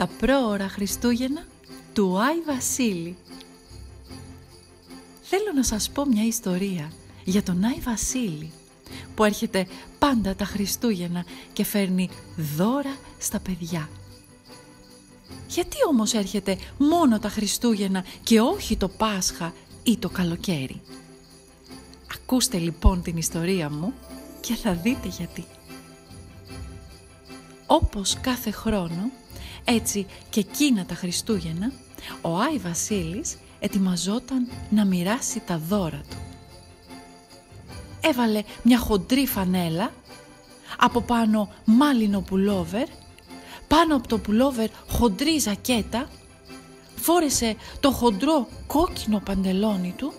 τα πρόωρα Χριστούγεννα του Άι Βασίλη. Θέλω να σας πω μια ιστορία για τον Άι Βασίλη που έρχεται πάντα τα Χριστούγεννα και φέρνει δώρα στα παιδιά. Γιατί όμως έρχεται μόνο τα Χριστούγεννα και όχι το Πάσχα ή το καλοκαίρι? Ακούστε λοιπόν την ιστορία μου και θα δείτε γιατί. Όπως κάθε χρόνο, έτσι και εκείνα τα Χριστούγεννα, ο Άι Βασίλης ετοιμαζόταν να μοιράσει τα δώρα του. Έβαλε μια χοντρή φανέλα, από πάνω μάλινο πουλόβερ, πάνω από το πουλόβερ χοντρή ζακέτα, φόρεσε το χοντρό κόκκινο παντελόνι του,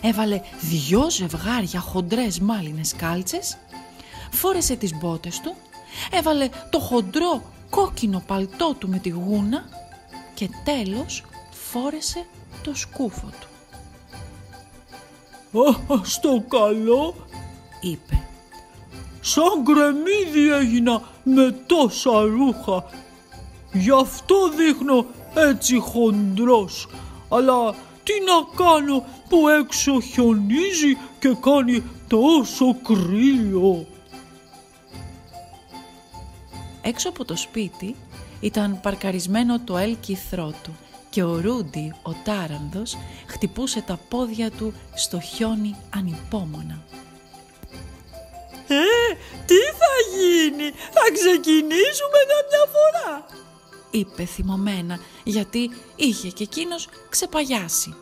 έβαλε 2 ζευγάρια χοντρές μάλινες κάλτσες, φόρεσε τις μπότες του, έβαλε το χοντρό κόκκινο παλτό του με τη γούνα και τέλος φόρεσε το σκούφο του. Στο καλό», είπε. «Σαν γκρεμμύδι έγινα με τόσα ρούχα. Γι' αυτό δείχνω έτσι χοντρός. Αλλά τι να κάνω που έξω χιονίζει και κάνει τόσο κρύο». Έξω από το σπίτι ήταν παρκαρισμένο το έλκυθρό του και ο Ρούντι, ο τάρανδος, χτυπούσε τα πόδια του στο χιόνι ανυπόμονα. Τι θα γίνει, θα ξεκινήσουμε καμιά φορά?» είπε θυμωμένα, γιατί είχε και εκείνος ξεπαγιάσει.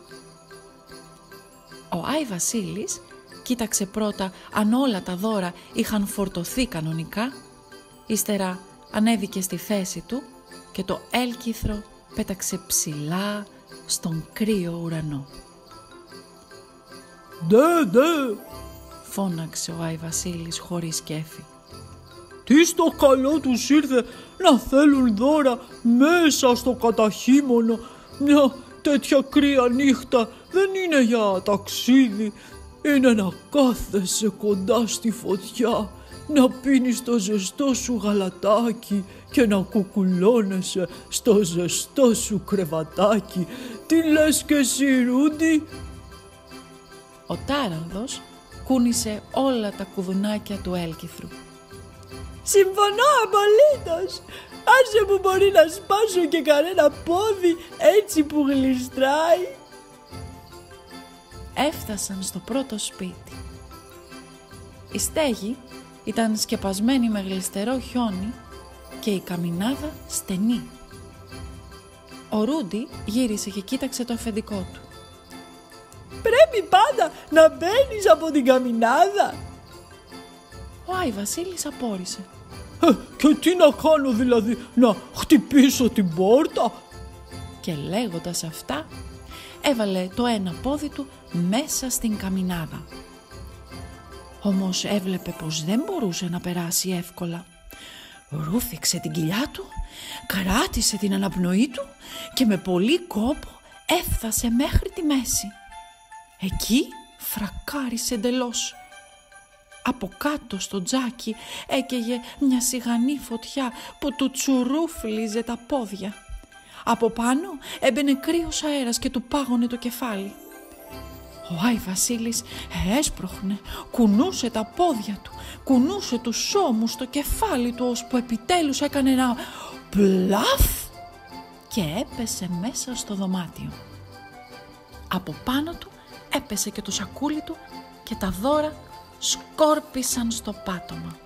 Ο Άι Βασίλης κοίταξε πρώτα αν όλα τα δώρα είχαν φορτωθεί κανονικά, ύστερα ανέβηκε στη θέση του και το έλκυθρο πέταξε ψηλά στον κρύο ουρανό. «Ντε», φώναξε ο Άι Βασίλης χωρίς κέφι. «Τι στο καλό τους ήρθε να θέλουν δώρα μέσα στο καταχείμωνο? Μια τέτοια κρύα νύχτα δεν είναι για ταξίδι. Είναι να κάθεσαι κοντά στη φωτιά, να πίνεις το ζεστό σου γαλατάκι και να κουκουλώνεσαι στο ζεστό σου κρεβατάκι. Τι λες και εσύ, Ρούντι?» Ο τάρανδος κούνησε όλα τα κουδουνάκια του έλκυθρου. «Συμφωνώ απολύτως. Άσε που μπορεί να σπάσω και κανένα πόδι έτσι που γλιστράει». Έφτασαν στο πρώτο σπίτι. Η στέγη ήταν σκεπασμένη με γλιστερό χιόνι και η καμινάδα στενή. Ο Ρούντι γύρισε και κοίταξε το αφεντικό του. «Πρέπει πάντα να μπαίνεις από την καμινάδα?» Ο Άι Βασίλης απόρρισε. «Και τι να κάνω δηλαδή, να χτυπήσω την πόρτα?» Και λέγοντας αυτά, έβαλε το ένα πόδι του μέσα στην καμινάδα. Όμως έβλεπε πως δεν μπορούσε να περάσει εύκολα. Ρούφηξε την κοιλιά του, κράτησε την αναπνοή του και με πολύ κόπο έφτασε μέχρι τη μέση. Εκεί φρακάρισε εντελώς. Από κάτω στο τζάκι έκαιγε μια σιγανή φωτιά που του τσουρούφλιζε τα πόδια. Από πάνω έμπαινε κρύος αέρας και του πάγωνε το κεφάλι. Ο Άι Βασίλης έσπροχνε, κουνούσε τα πόδια του, κουνούσε τους ώμους, το κεφάλι του, ώσπου επιτέλους έκανε ένα πλαφ και έπεσε μέσα στο δωμάτιο. Από πάνω του έπεσε και το σακούλι του και τα δώρα σκόρπισαν στο πάτωμα.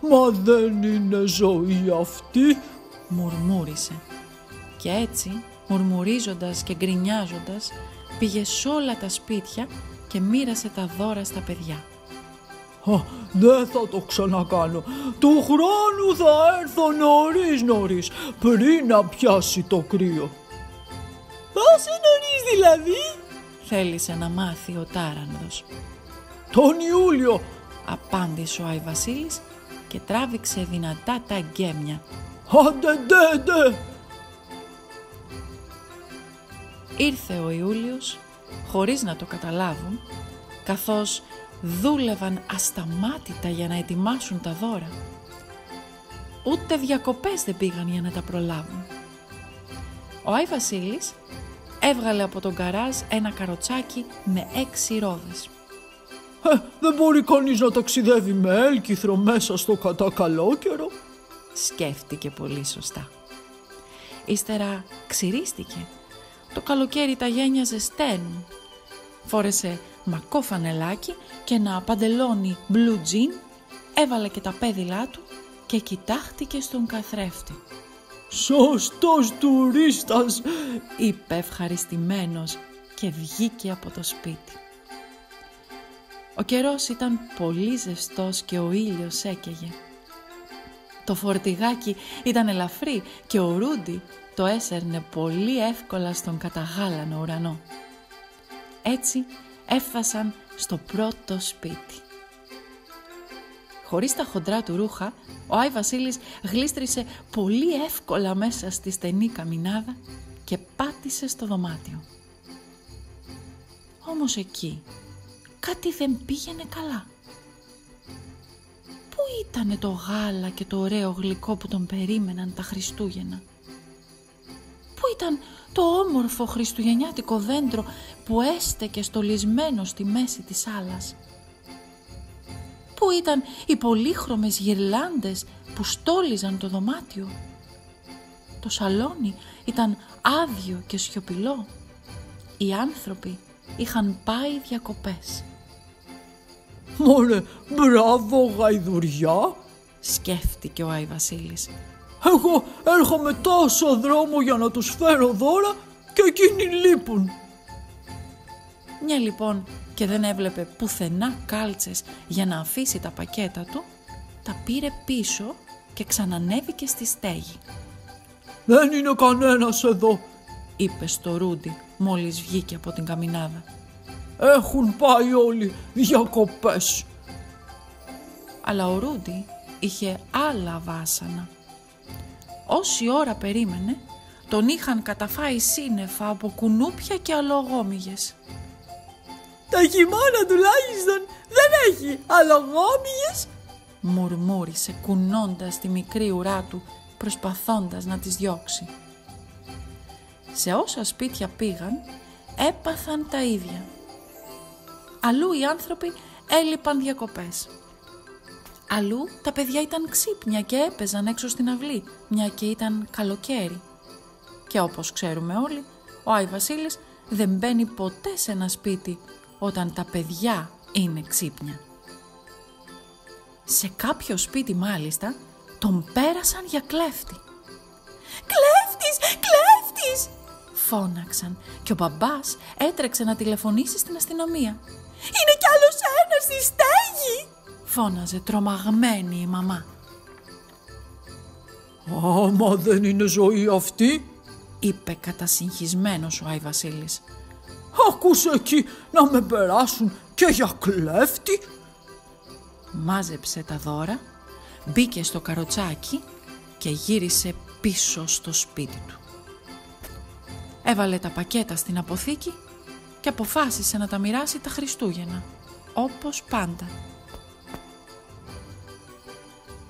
«Μα δεν είναι ζωή αυτή», μουρμούρισε. Και έτσι, μουρμουρίζοντας και γκρινιάζοντας, πήγε σε όλα τα σπίτια και μοίρασε τα δώρα στα παιδιά. «Δεν θα το ξανακάνω. Του χρόνου θα έρθω νωρίς, πριν να πιάσει το κρύο». «Πόσο νωρίς δηλαδή?» θέλησε να μάθει ο τάρανδος. «Τον Ιούλιο», απάντησε ο Άι Βασίλης και τράβηξε δυνατά τα γκέμια. «Ντε». Ήρθε ο Ιούλιος χωρίς να το καταλάβουν, καθώς δούλευαν ασταμάτητα για να ετοιμάσουν τα δώρα. ούτε διακοπές δεν πήγαν για να τα προλάβουν. Ο Άι Βασίλης έβγαλε από τον γκαράζ ένα καροτσάκι με 6 ρόδες. Δεν μπορεί κανείς να ταξιδεύει με έλκυθρο μέσα στο κατακαλόκαιρο, σκέφτηκε πολύ σωστά. Ύστερα ξυρίστηκε. Το καλοκαίρι τα γένια ζεσταίνουν. Φόρεσε μακό φανελάκι και ένα παντελόνι blue jean, έβαλε και τα πέδιλά του και κοιτάχτηκε στον καθρέφτη. «Σωστός τουρίστας», είπε ευχαριστημένος και βγήκε από το σπίτι. Ο καιρός ήταν πολύ ζεστός και ο ήλιος έκαιγε. Το φορτηγάκι ήταν ελαφρύ και ο Ρούντι το έσερνε πολύ εύκολα στον καταγάλανο ουρανό. Έτσι έφτασαν στο πρώτο σπίτι. Χωρίς τα χοντρά του ρούχα, ο Άι Βασίλης γλίστρισε πολύ εύκολα μέσα στη στενή καμινάδα και πάτησε στο δωμάτιο. Όμως εκεί κάτι δεν πήγαινε καλά. Πού ήτανε το γάλα και το ωραίο γλυκό που τον περίμεναν τα Χριστούγεννα? Πού ήταν το όμορφο χριστουγεννιάτικο δέντρο που έστεκε στολισμένο στη μέση της άλλας? Πού ήταν οι πολύχρωμες γυρλάντες που στόλιζαν το δωμάτιο? Το σαλόνι ήταν άδειο και σιωπηλό. Οι άνθρωποι είχαν πάει διακοπές. «Μωρέ, μπράβο γαϊδουριά», σκέφτηκε ο Άι Βασίλης. «Εγώ έρχομαι τόσο δρόμο για να τους φέρω δώρα και εκείνοι λείπουν». Μια λοιπόν και δεν έβλεπε πουθενά κάλτσες για να αφήσει τα πακέτα του, τα πήρε πίσω και ξανανέβηκε στη στέγη. «Δεν είναι κανένας εδώ», είπε στο Ρούντι μόλις βγήκε από την καμινάδα. «Έχουν πάει όλοι διακοπές». Αλλά ο Ρούντι είχε άλλα βάσανα. Όση ώρα περίμενε, τον είχαν καταφάει σύννεφα από κουνούπια και αλογόμυγες. «Τα χειμώνα τουλάχιστον δεν έχει αλογόμυγες», μουρμούρισε κουνώντας τη μικρή ουρά του, προσπαθώντας να τις διώξει. Σε όσα σπίτια πήγαν, έπαθαν τα ίδια. Αλλού οι άνθρωποι έλειπαν διακοπές. Αλλού τα παιδιά ήταν ξύπνια και έπαιζαν έξω στην αυλή, μια και ήταν καλοκαίρι. Και όπως ξέρουμε όλοι, ο Άι Βασίλης δεν μπαίνει ποτέ σε ένα σπίτι όταν τα παιδιά είναι ξύπνια. Σε κάποιο σπίτι μάλιστα τον πέρασαν για κλέφτη. «Κλέφτης! Κλέφτης!» φώναξαν και ο μπαμπάς έτρεξε να τηλεφωνήσει στην αστυνομία. «Είναι κι άλλος ένας στη στέγη!» φώναζε τρομαγμένη η μαμά. «Άμα δεν είναι ζωή αυτή», είπε κατασυγχυσμένος ο Άι Βασίλης. «Ακούσε εκεί να με περάσουν και για κλέφτη». Μάζεψε τα δώρα, μπήκε στο καροτσάκι και γύρισε πίσω στο σπίτι του. Έβαλε τα πακέτα στην αποθήκη και αποφάσισε να τα μοιράσει τα Χριστούγεννα, όπως πάντα.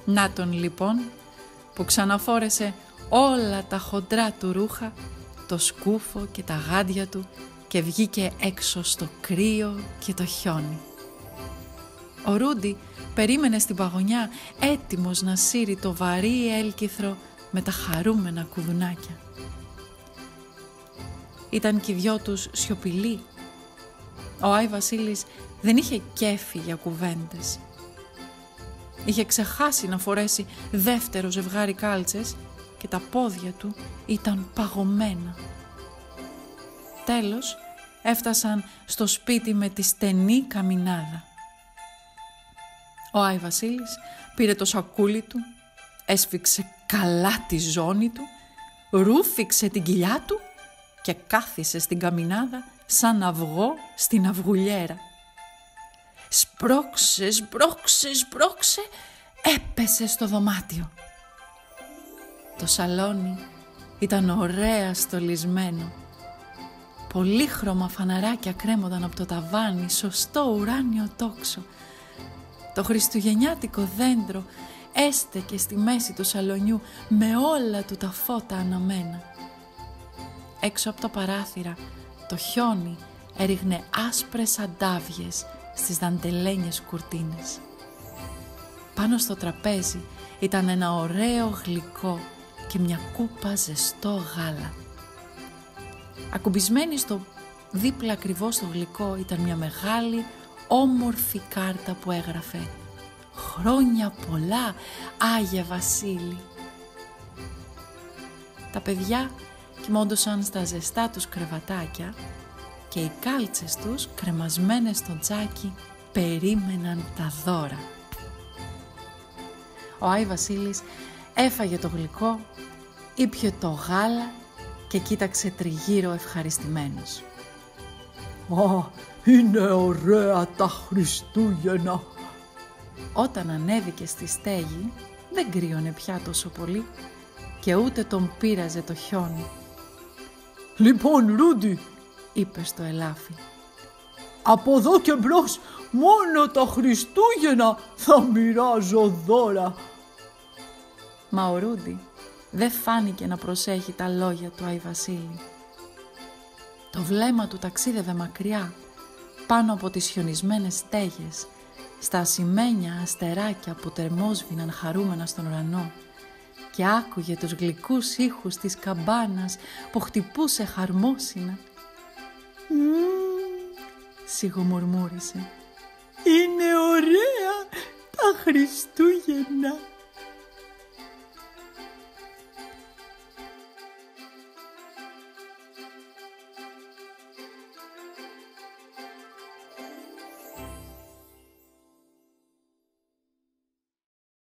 Να τον λοιπόν που ξαναφόρεσε όλα τα χοντρά του ρούχα, το σκούφο και τα γάντια του και βγήκε έξω στο κρύο και το χιόνι. Ο Ρούντι περίμενε στην παγωνιά έτοιμος να σύρει το βαρύ έλκυθρο με τα χαρούμενα κουδουνάκια. Ήταν κι οι δυο τους σιωπηλοί. Ο Άι Βασίλης δεν είχε κέφι για κουβέντες. Είχε ξεχάσει να φορέσει δεύτερο ζευγάρι κάλτσες και τα πόδια του ήταν παγωμένα. Τέλος έφτασαν στο σπίτι με τη στενή καμινάδα. Ο Άι Βασίλης πήρε το σακούλι του, έσφιξε καλά τη ζώνη του, ρούφηξε την κοιλιά του και κάθισε στην καμινάδα σαν αυγό στην αυγουλιέρα. Σπρώξε, σπρώξε, σπρώξε, έπεσε στο δωμάτιο. Το σαλόνι ήταν ωραία στολισμένο. Πολύχρωμα φαναράκια κρέμονταν από το ταβάνι, σωστό ουράνιο τόξο. Το χριστουγεννιάτικο δέντρο έστεκε στη μέση του σαλονιού με όλα του τα φώτα αναμένα. Έξω από τα παράθυρα το χιόνι έριχνε άσπρες αντάβιες στις δαντελένιες κουρτίνες. Πάνω στο τραπέζι ήταν ένα ωραίο γλυκό και μια κούπα ζεστό γάλα. Ακουμπισμένη στο δίπλα ακριβώς στο γλυκό ήταν μια μεγάλη όμορφη κάρτα που έγραφε «Χρόνια πολλά, Άγιε Βασίλη». Τα παιδιά κοιμόντουσαν στα ζεστά τους κρεβατάκια και οι κάλτσες τους κρεμασμένες στο τζάκι περίμεναν τα δώρα. Ο Άι Βασίλης έφαγε το γλυκό, ήπιε το γάλα και κοίταξε τριγύρω ευχαριστημένος. «Α, είναι ωραία τα Χριστούγεννα». Όταν ανέβηκε στη στέγη δεν κρύωνε πια τόσο πολύ και ούτε τον πείραζε το χιόνι. «Λοιπόν, Ρούντι», είπε στο ελάφι, «από εδώ και μπρος μόνο τα Χριστούγεννα θα μοιράζω δώρα». Μα ο Ρούντι δεν φάνηκε να προσέχει τα λόγια του Άι Βασίλη. Το βλέμμα του ταξίδευε μακριά, πάνω από τις χιονισμένες στέγες, στα ασημένια αστεράκια που τερμόσβηναν χαρούμενα στον ουρανό και άκουγε τους γλυκούς ήχους της καμπάνας που χτυπούσε χαρμόσυνα. Σιγομουρμούρισε. «Είναι ωραία τα Χριστούγεννα».